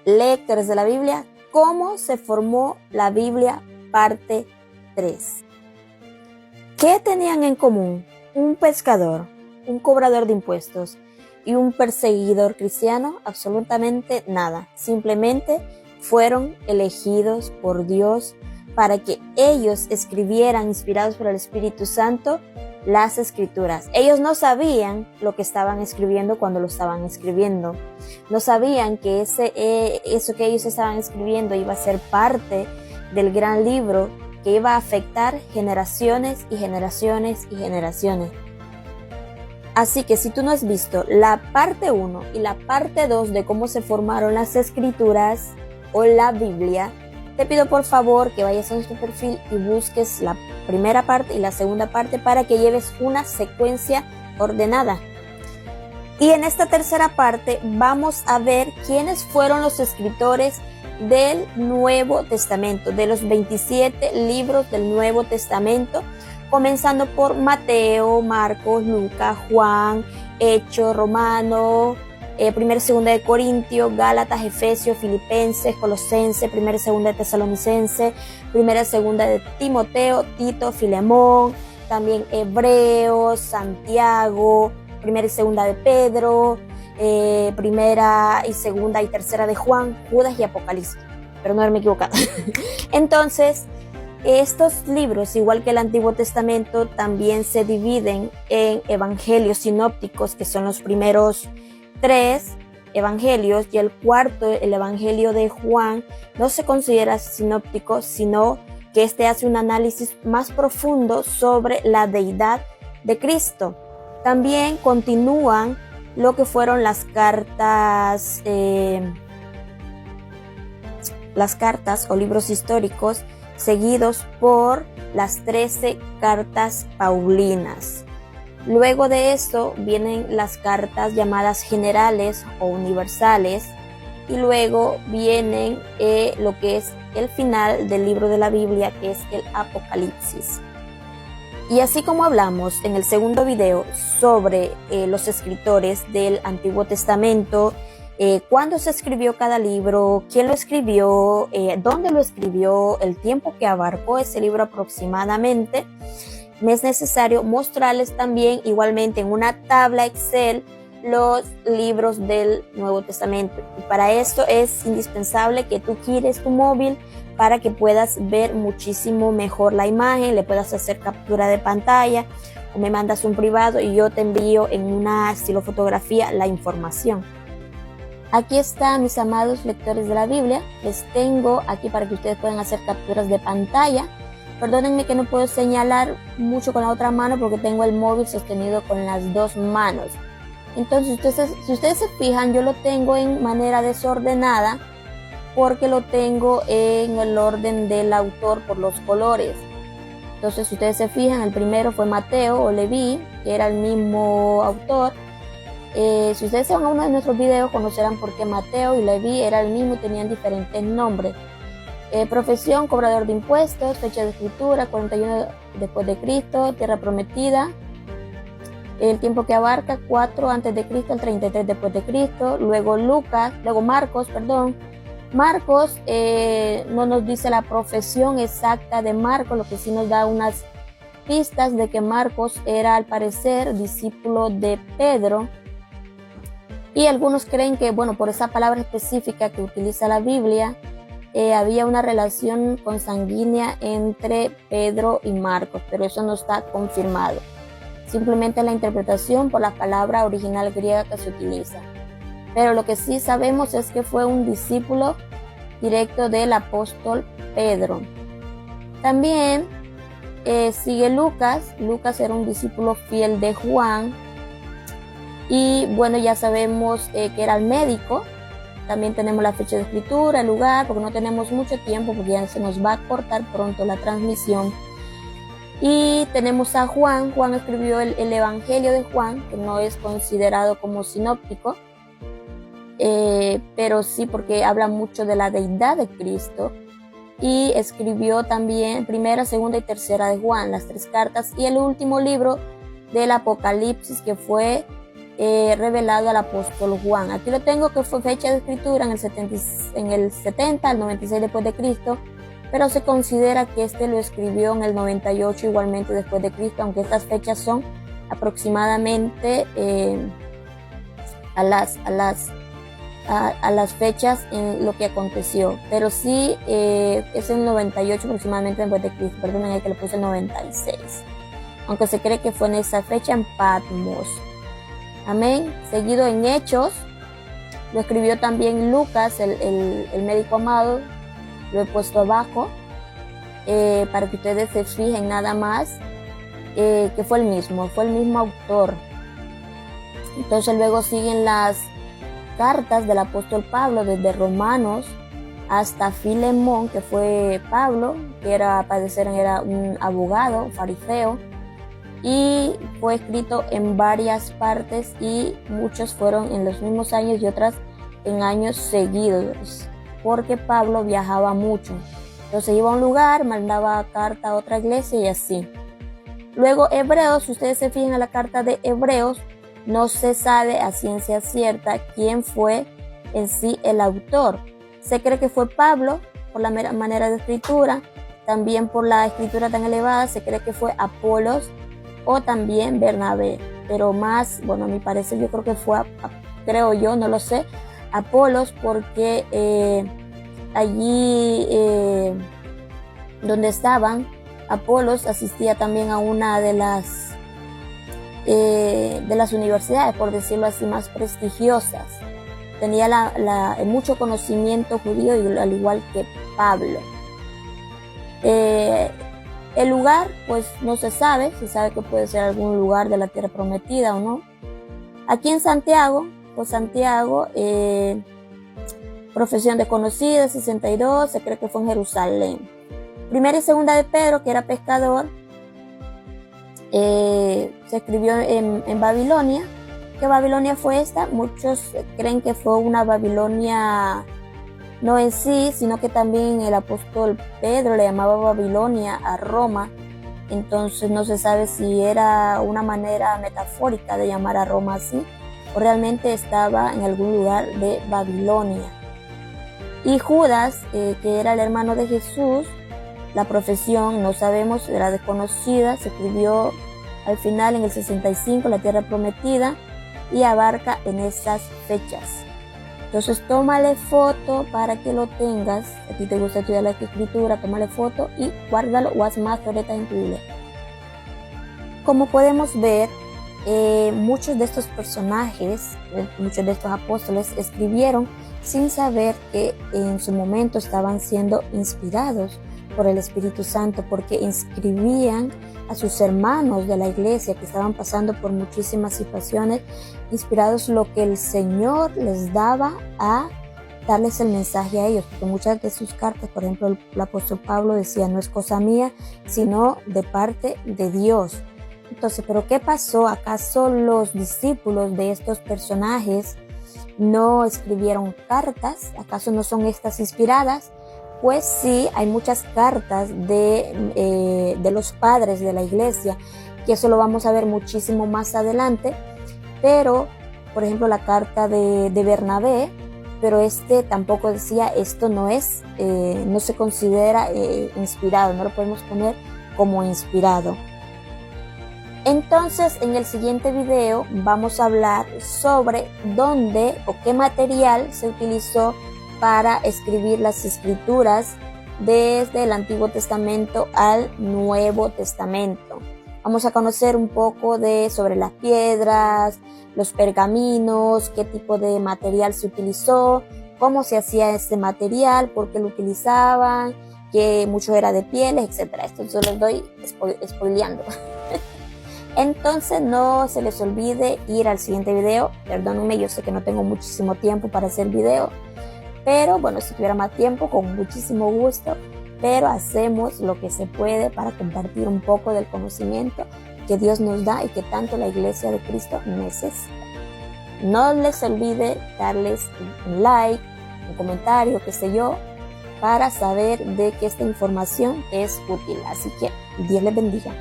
lectores de la Biblia, ¿cómo se formó la Biblia? Parte 3. ¿Qué tenían en común un pescador, un cobrador de impuestos y un perseguidor cristiano? Absolutamente nada. Simplemente fueron elegidos por Dios para que ellos escribieran, inspirados por el Espíritu Santo, las Escrituras. Ellos no sabían lo que estaban escribiendo cuando lo estaban escribiendo. No sabían que eso que ellos estaban escribiendo iba a ser parte del gran libro que iba a afectar generaciones y generaciones y generaciones. Así que si tú no has visto la parte 1 y la parte 2 de cómo se formaron las Escrituras o la Biblia, te pido por favor que vayas a nuestro perfil y busques la primera parte y la segunda parte para que lleves una secuencia ordenada. Y en esta tercera parte vamos a ver quiénes fueron los escritores del Nuevo Testamento, de los 27 libros del Nuevo Testamento, comenzando por Mateo, Marcos, Lucas, Juan, Hechos, Romanos, Primera y Segunda de Corintios, Gálatas, Efesios, Filipenses, Colosenses, Primera y Segunda de Tesalonicenses, Primera y Segunda de Timoteo, Tito, Filemón, también Hebreos, Santiago, Primera y Segunda de Pedro, Primera y Segunda y Tercera de Juan, Judas y Apocalipsis, pero no haberme equivocado. Entonces, estos libros, igual que el Antiguo Testamento, también se dividen en evangelios sinópticos, que son los primeros 3 evangelios, y el cuarto, el evangelio de Juan, no se considera sinóptico, sino que este hace un análisis más profundo sobre la deidad de Cristo. También continúan lo que fueron las cartas o libros históricos, seguidos por las 13 cartas paulinas. Luego de esto vienen las cartas llamadas generales o universales, y luego vienen lo que es el final del libro de la Biblia, que es el Apocalipsis. Y así como hablamos en el segundo video sobre los escritores del Antiguo Testamento, cuándo se escribió cada libro, quién lo escribió, dónde lo escribió, el tiempo que abarcó ese libro aproximadamente, me es necesario mostrarles también igualmente en una tabla Excel los libros del Nuevo Testamento. Y para esto es indispensable que tú gires tu móvil para que puedas ver muchísimo mejor la imagen, le puedas hacer captura de pantalla o me mandas un privado y yo te envío en una estilo fotografía la información. Aquí está, mis amados lectores de la Biblia, les tengo aquí para que ustedes puedan hacer capturas de pantalla. Perdónenme que no puedo señalar mucho con la otra mano porque tengo el móvil sostenido con las dos manos. Entonces, si ustedes se fijan, yo lo tengo en manera desordenada porque lo tengo en el orden del autor por los colores. Entonces, si ustedes se fijan, el primero fue Mateo o Leví, que era el mismo autor. Si ustedes se van a uno de nuestros videos, conocerán por qué Mateo y Leví era el mismo y tenían diferentes nombres. Profesión, cobrador de impuestos, fecha de escritura, 41 después de Cristo, tierra prometida, el tiempo que abarca, 4 antes de Cristo al 33 después de Cristo, luego Marcos, no nos dice la profesión exacta de Marcos, lo que sí nos da unas pistas de que Marcos era al parecer discípulo de Pedro, y algunos creen que, por esa palabra específica que utiliza la Biblia, había una relación consanguínea entre Pedro y Marcos, pero eso no está confirmado. Simplemente la interpretación por la palabra original griega que se utiliza. Pero lo que sí sabemos es que fue un discípulo directo del apóstol Pedro. También sigue Lucas. Lucas era un discípulo fiel de Juan. Y ya sabemos que era el médico. También tenemos la fecha de escritura, el lugar, porque no tenemos mucho tiempo, porque ya se nos va a cortar pronto la transmisión. Y tenemos a Juan. Juan escribió el Evangelio de Juan, que no es considerado como sinóptico, pero sí porque habla mucho de la deidad de Cristo. Y escribió también Primera, Segunda y Tercera de Juan, las 3 cartas, y el último libro del Apocalipsis, que fue revelado al apóstol Juan. Aquí lo tengo que fue fecha de escritura en el 70 al 96 después de Cristo, pero se considera que este lo escribió en el 98 igualmente después de Cristo, aunque estas fechas son aproximadamente a las fechas en lo que aconteció, pero sí es el 98 aproximadamente después de Cristo. Perdonen, ahí que le puse el 96, aunque se cree que fue en esa fecha en Patmos. Amén. Seguido en Hechos, lo escribió también Lucas, el médico amado. Lo he puesto abajo para que ustedes se fijen nada más que fue el mismo autor. Entonces luego siguen las cartas del apóstol Pablo desde Romanos hasta Filemón, que fue Pablo, que era un abogado, fariseo, y fue escrito en varias partes y muchos fueron en los mismos años y otras en años seguidos, porque Pablo viajaba mucho. Entonces iba a un lugar, mandaba carta a otra iglesia y así. Luego Hebreos, si ustedes se fijan en la carta de Hebreos, no se sabe a ciencia cierta quién fue en sí el autor. Se cree que fue Pablo por la manera de escritura, también por la escritura tan elevada, se cree que fue Apolos o también Bernabé, pero más, bueno, a mi parecer yo creo que fue, creo yo, no lo sé, Apolos, porque allí donde estaban, Apolos asistía también a una de las universidades, por decirlo así, más prestigiosas. Tenía mucho conocimiento judío, al igual que Pablo. El lugar, pues no se sabe que puede ser algún lugar de la tierra prometida o no. Aquí en Santiago, profesión desconocida, 62, se cree que fue en Jerusalén. Primera y segunda de Pedro, que era pescador, se escribió en Babilonia. ¿Qué Babilonia fue esta? Muchos creen que fue una Babilonia no en sí, sino que también el apóstol Pedro le llamaba Babilonia a Roma. Entonces no se sabe si era una manera metafórica de llamar a Roma así o realmente estaba en algún lugar de Babilonia. Y Judas, que era el hermano de Jesús, la profesión no sabemos, era desconocida, se escribió al final en el 65, la tierra prometida, y abarca en esas fechas. Entonces tómale foto para que lo tengas. Si a ti te gusta estudiar la escritura, tómale foto y guárdalo o haz más floretas en tu Biblia. Como podemos ver, muchos de estos personajes, muchos de estos apóstoles escribieron sin saber que en su momento estaban siendo inspirados por el Espíritu Santo, porque inscribían a sus hermanos de la iglesia que estaban pasando por muchísimas situaciones, inspirados lo que el Señor les daba a darles el mensaje a ellos, porque muchas de sus cartas, por ejemplo, el apóstol Pablo decía, no es cosa mía, sino de parte de Dios. Entonces, ¿pero qué pasó? ¿Acaso los discípulos de estos personajes no escribieron cartas? ¿Acaso no son estas inspiradas? Pues sí, hay muchas cartas de los padres de la iglesia, que eso lo vamos a ver muchísimo más adelante, pero por ejemplo la carta de Bernabé, pero tampoco decía esto no se considera inspirado, no lo podemos poner como inspirado. Entonces en el siguiente video vamos a hablar sobre dónde o qué material se utilizó para escribir las escrituras desde el Antiguo Testamento al Nuevo Testamento. Vamos a conocer un poco sobre las piedras, los pergaminos, qué tipo de material se utilizó, cómo se hacía este material, por qué lo utilizaban, que mucho era de pieles, etc. Esto se lo estoy spoileando. Entonces no se les olvide ir al siguiente video. Perdónenme, yo sé que no tengo muchísimo tiempo para hacer video, pero bueno, si tuviera más tiempo, con muchísimo gusto, pero hacemos lo que se puede para compartir un poco del conocimiento que Dios nos da y que tanto la Iglesia de Cristo necesita. No les olvide darles un like, un comentario, qué sé yo, para saber de que esta información es útil. Así que Dios les bendiga.